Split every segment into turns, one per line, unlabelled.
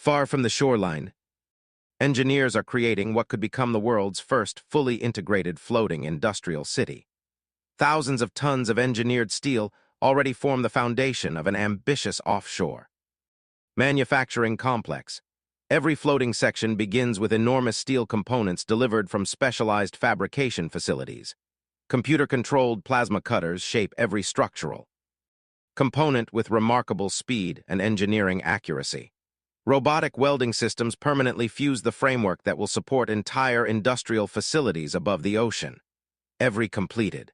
Far from the shoreline, engineers are creating what could become the world's first fully integrated floating industrial city. Thousands of tons of engineered steel already form the foundation of an ambitious offshore manufacturing complex. Every floating section begins with enormous steel components delivered from specialized fabrication facilities. Computer-controlled plasma cutters shape every structural component with remarkable speed and engineering accuracy. Robotic welding systems permanently fuse the framework that will support entire industrial facilities above the ocean. Every completed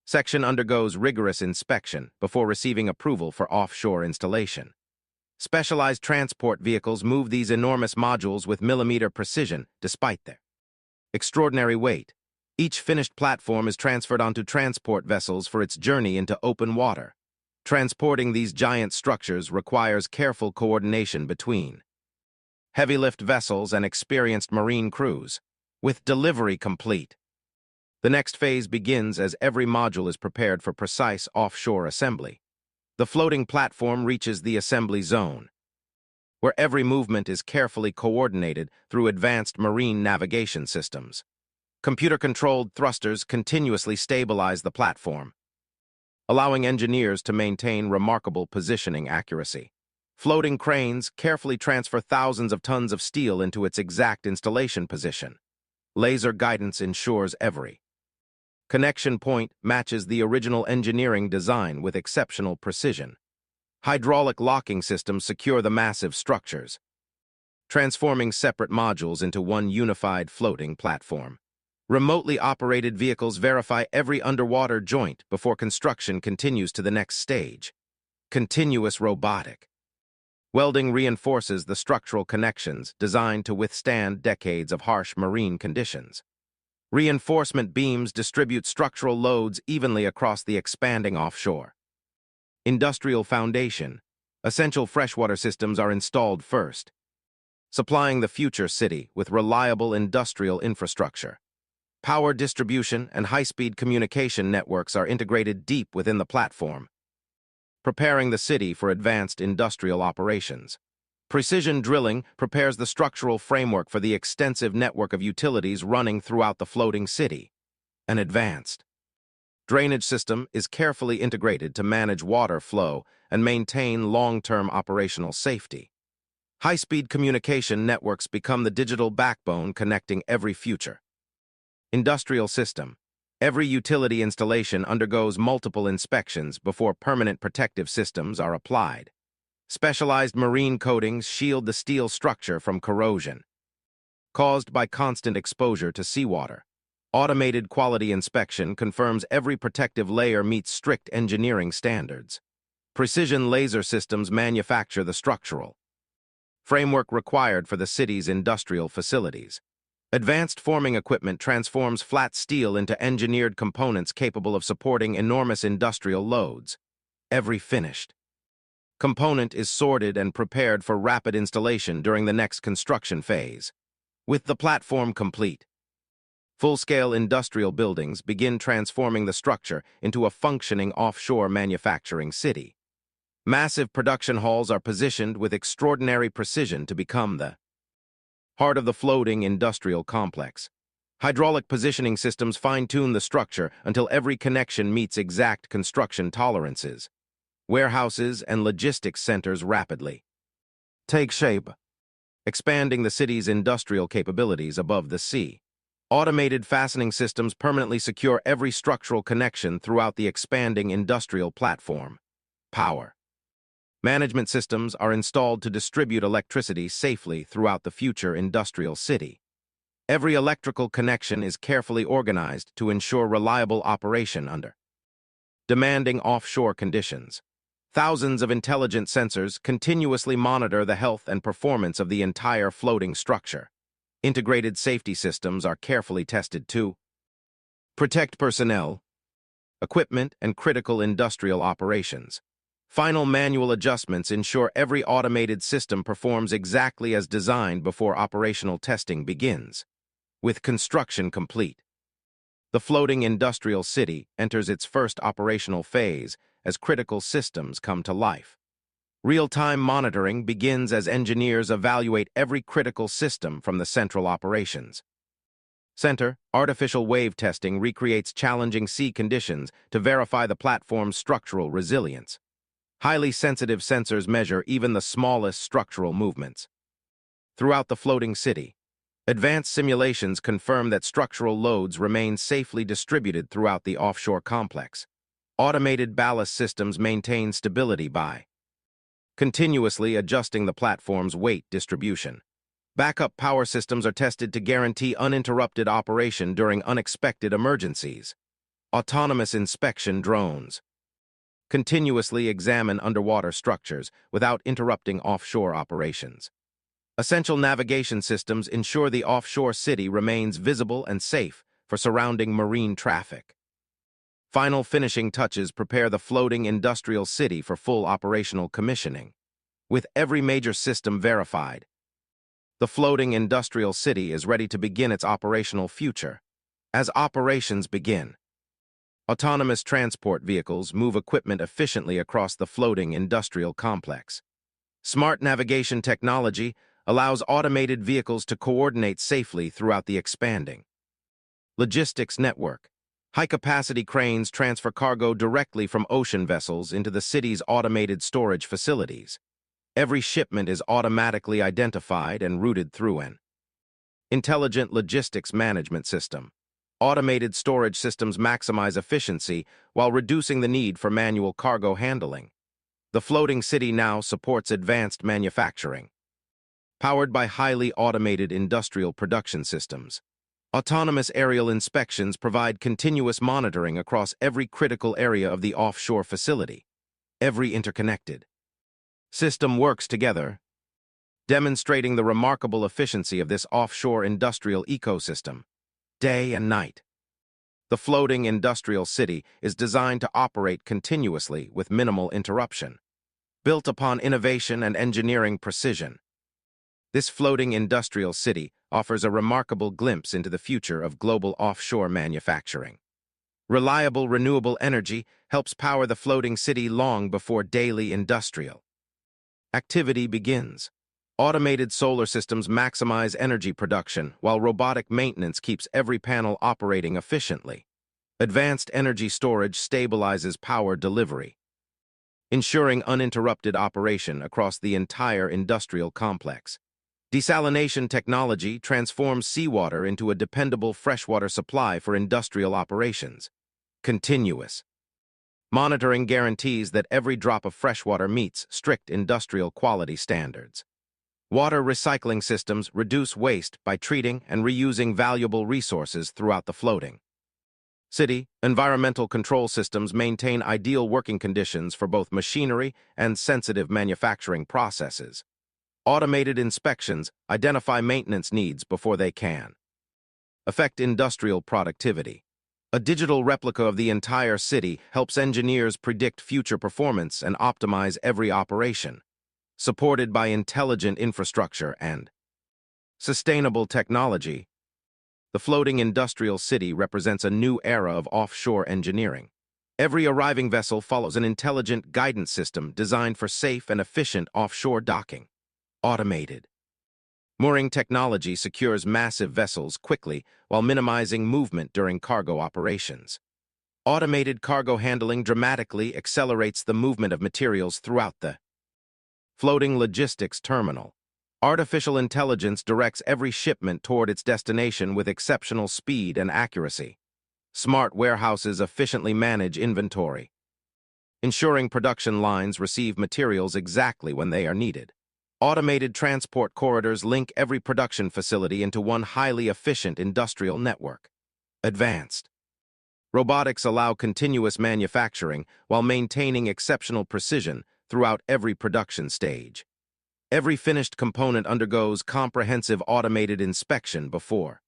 section undergoes rigorous inspection before receiving approval for offshore installation. Specialized transport vehicles move these enormous modules with millimeter precision despite their extraordinary weight. Each finished platform is transferred onto transport vessels for its journey into open water. Transporting these giant structures requires careful coordination between heavy-lift vessels and experienced marine crews. With delivery complete, the next phase begins as every module is prepared for precise offshore assembly. The floating platform reaches the assembly zone, where every movement is carefully coordinated through advanced marine navigation systems. Computer-controlled thrusters continuously stabilize the platform, allowing engineers to maintain remarkable positioning accuracy. Floating cranes carefully transfer thousands of tons of steel into its exact installation position. Laser guidance ensures every connection point matches the original engineering design with exceptional precision. Hydraulic locking systems secure the massive structures, transforming separate modules into one unified floating platform. Remotely operated vehicles verify every underwater joint before construction continues to the next stage. Continuous robotic welding reinforces the structural connections designed to withstand decades of harsh marine conditions. Reinforcement beams distribute structural loads evenly across the expanding offshore industrial foundation. Essential freshwater systems are installed first, supplying the future city with reliable industrial infrastructure. Power distribution and high-speed communication networks are integrated deep within the platform, preparing the city for advanced industrial operations. Precision drilling prepares the structural framework for the extensive network of utilities running throughout the floating city. An advanced drainage system is carefully integrated to manage water flow and maintain long-term operational safety. High-speed communication networks become the digital backbone connecting every future industrial system. Every utility installation undergoes multiple inspections before permanent protective systems are applied. Specialized marine coatings shield the steel structure from corrosion caused by constant exposure to seawater. Automated quality inspection confirms every protective layer meets strict engineering standards. Precision laser systems manufacture the structural framework required for the city's industrial facilities. Advanced forming equipment transforms flat steel into engineered components capable of supporting enormous industrial loads. Every finished component is sorted and prepared for rapid installation during the next construction phase. With the platform complete, full-scale industrial buildings begin transforming the structure into a functioning offshore manufacturing city. Massive production halls are positioned with extraordinary precision to become the heart of the floating industrial complex. Hydraulic positioning systems fine-tune the structure until every connection meets exact construction tolerances. Warehouses and logistics centers rapidly take shape, expanding the city's industrial capabilities above the sea. Automated fastening systems permanently secure every structural connection throughout the expanding industrial platform. Power management systems are installed to distribute electricity safely throughout the future industrial city. Every electrical connection is carefully organized to ensure reliable operation under demanding offshore conditions. Thousands of intelligent sensors continuously monitor the health and performance of the entire floating structure. Integrated safety systems are carefully tested to protect personnel, equipment, and critical industrial operations. Final manual adjustments ensure every automated system performs exactly as designed before operational testing begins. With construction complete, the floating industrial city enters its first operational phase as critical systems come to life. Real-time monitoring begins as engineers evaluate every critical system from the central operations center. Artificial wave testing recreates challenging sea conditions to verify the platform's structural resilience. Highly sensitive sensors measure even the smallest structural movements. Throughout the floating city, advanced simulations confirm that structural loads remain safely distributed throughout the offshore complex. Automated ballast systems maintain stability by continuously adjusting the platform's weight distribution. Backup power systems are tested to guarantee uninterrupted operation during unexpected emergencies. Autonomous inspection drones continuously examine underwater structures without interrupting offshore operations. Essential navigation systems ensure the offshore city remains visible and safe for surrounding marine traffic. Final finishing touches prepare the floating industrial city for full operational commissioning. With every major system verified, the floating industrial city is ready to begin its operational future. As operations begin, autonomous transport vehicles move equipment efficiently across the floating industrial complex. Smart navigation technology allows automated vehicles to coordinate safely throughout the expanding logistics network. High-capacity cranes transfer cargo directly from ocean vessels into the city's automated storage facilities. Every shipment is automatically identified and routed through an intelligent logistics management system. Automated storage systems maximize efficiency while reducing the need for manual cargo handling. The floating city now supports advanced manufacturing, powered by highly automated industrial production systems. Autonomous aerial inspections provide continuous monitoring across every critical area of the offshore facility. Every interconnected system works together, demonstrating the remarkable efficiency of this offshore industrial ecosystem. Day and night, the floating industrial city is designed to operate continuously with minimal interruption. Built upon innovation and engineering precision, this floating industrial city offers a remarkable glimpse into the future of global offshore manufacturing. Reliable renewable energy helps power the floating city long before daily industrial activity begins. Automated solar systems maximize energy production, while robotic maintenance keeps every panel operating efficiently. Advanced energy storage stabilizes power delivery, ensuring uninterrupted operation across the entire industrial complex. Desalination technology transforms seawater into a dependable freshwater supply for industrial operations. Continuous monitoring guarantees that every drop of freshwater meets strict industrial quality standards. Water recycling systems reduce waste by treating and reusing valuable resources throughout the floating city. Environmental control systems maintain ideal working conditions for both machinery and sensitive manufacturing processes. Automated inspections identify maintenance needs before they can affect industrial productivity. A digital replica of the entire city helps engineers predict future performance and optimize every operation. Supported by intelligent infrastructure and sustainable technology, the floating industrial city represents a new era of offshore engineering. Every arriving vessel follows an intelligent guidance system designed for safe and efficient offshore docking. Automated mooring technology secures massive vessels quickly while minimizing movement during cargo operations. Automated cargo handling dramatically accelerates the movement of materials throughout the floating logistics terminal. Artificial intelligence directs every shipment toward its destination with exceptional speed and accuracy. Smart warehouses efficiently manage inventory, ensuring production lines receive materials exactly when they are needed. Automated transport corridors link every production facility into one highly efficient industrial network. Advanced robotics allow continuous manufacturing while maintaining exceptional precision throughout every production stage. Every finished component undergoes comprehensive automated inspection before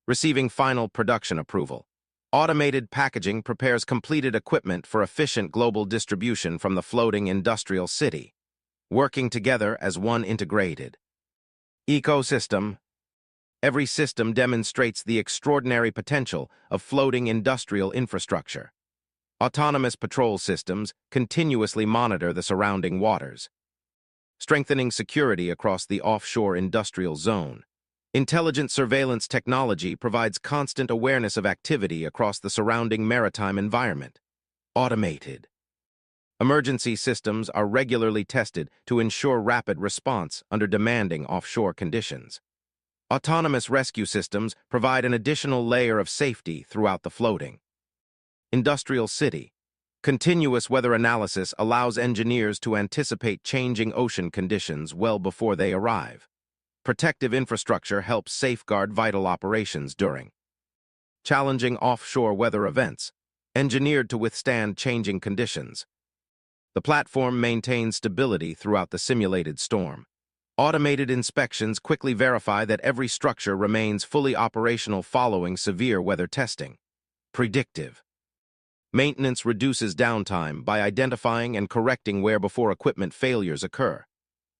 receiving final production approval. Automated packaging prepares completed equipment for efficient global distribution from the floating industrial city, working together as one integrated ecosystem. Every system demonstrates the extraordinary potential of floating industrial infrastructure. Autonomous patrol systems continuously monitor the surrounding waters, strengthening security across the offshore industrial zone. Intelligent surveillance technology provides constant awareness of activity across the surrounding maritime environment. Automated. Emergency systems are regularly tested to ensure rapid response under demanding offshore conditions. Autonomous rescue systems provide an additional layer of safety throughout the floating industrial city. Continuous weather analysis allows engineers to anticipate changing ocean conditions well before they arrive. Protective infrastructure helps safeguard vital operations during challenging offshore weather events, engineered to withstand changing conditions. The platform maintains stability throughout the simulated storm. Automated inspections quickly verify that every structure remains fully operational following severe weather testing. Predictive. Maintenance reduces downtime by identifying and correcting where before equipment failures occur.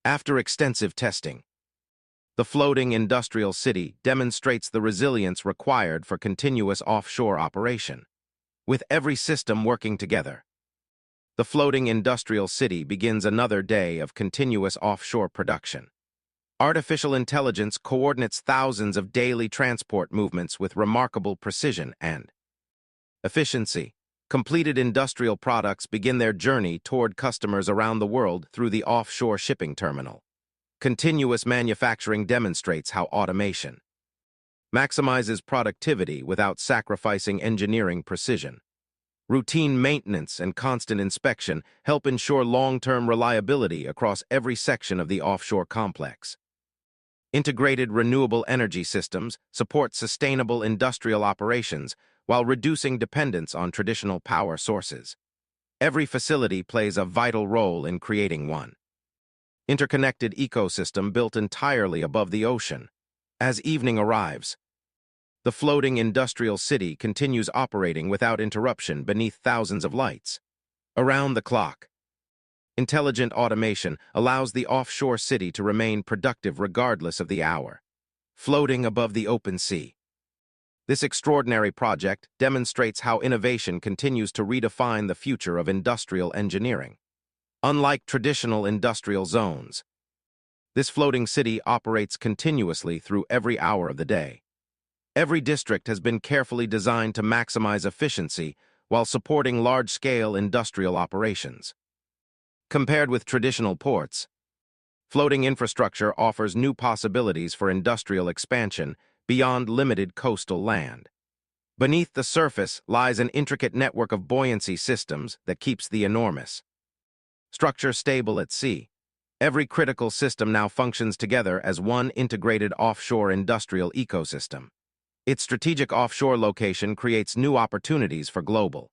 After extensive testing, the floating industrial city demonstrates the resilience required for continuous offshore operation. With every system working together, the floating industrial city begins another day of continuous offshore production. Artificial intelligence coordinates thousands of daily transport movements with remarkable precision and efficiency. Completed industrial products begin their journey toward customers around the world through the offshore shipping terminal. Continuous manufacturing demonstrates how automation maximizes productivity without sacrificing engineering precision. Routine maintenance and constant inspection help ensure long-term reliability across every section of the offshore complex. Integrated renewable energy systems support sustainable industrial operations while reducing dependence on traditional power sources. Every facility plays a vital role in creating one interconnected ecosystem built entirely above the ocean. As evening arrives, the floating industrial city continues operating without interruption beneath thousands of lights. Around the clock, intelligent automation allows the offshore city to remain productive regardless of the hour. Floating above the open sea. This extraordinary project demonstrates how innovation continues to redefine the future of industrial engineering. Unlike traditional industrial zones, this floating city operates continuously through every hour of the day. Every district has been carefully designed to maximize efficiency while supporting large-scale industrial operations. Compared with traditional ports, floating infrastructure offers new possibilities for industrial expansion beyond limited coastal land. Beneath the surface lies an intricate network of buoyancy systems that keeps the enormous structure stable at sea. Every critical system now functions together as one integrated offshore industrial ecosystem. Its strategic offshore location creates new opportunities for global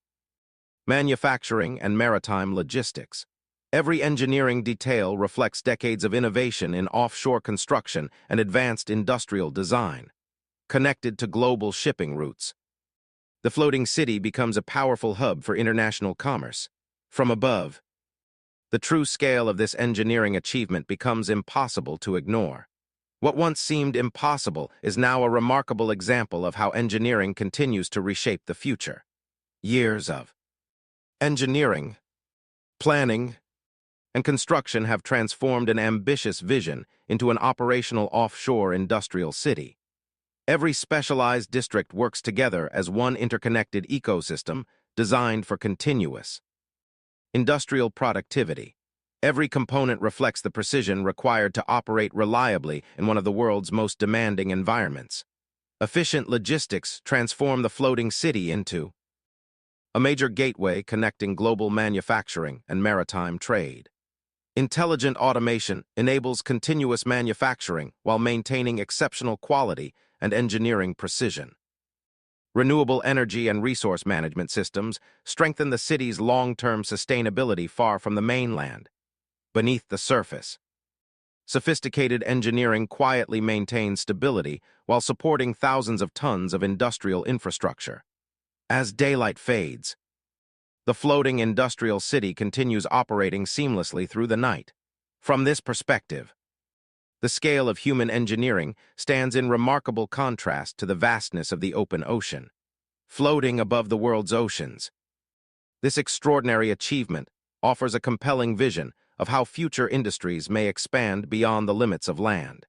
manufacturing and maritime logistics. Every engineering detail reflects decades of innovation in offshore construction and advanced industrial design. Connected to global shipping routes, the floating city becomes a powerful hub for international commerce. From above, the true scale of this engineering achievement becomes impossible to ignore. What once seemed impossible is now a remarkable example of how engineering continues to reshape the future. Years of engineering, planning, and construction have transformed an ambitious vision into an operational offshore industrial city. Every specialized district works together as one interconnected ecosystem designed for continuous industrial productivity. Every component reflects the precision required to operate reliably in one of the world's most demanding environments. Efficient logistics transform the floating city into a major gateway connecting global manufacturing and maritime trade. Intelligent automation enables continuous manufacturing while maintaining exceptional quality and engineering precision. Renewable energy and resource management systems strengthen the city's long-term sustainability far from the mainland. Beneath the surface, sophisticated engineering quietly maintains stability while supporting thousands of tons of industrial infrastructure. As daylight fades, the floating industrial city continues operating seamlessly through the night. From this perspective, the scale of human engineering stands in remarkable contrast to the vastness of the open ocean. Floating above the world's oceans, This extraordinary achievement offers a compelling vision of how future industries may expand beyond the limits of land.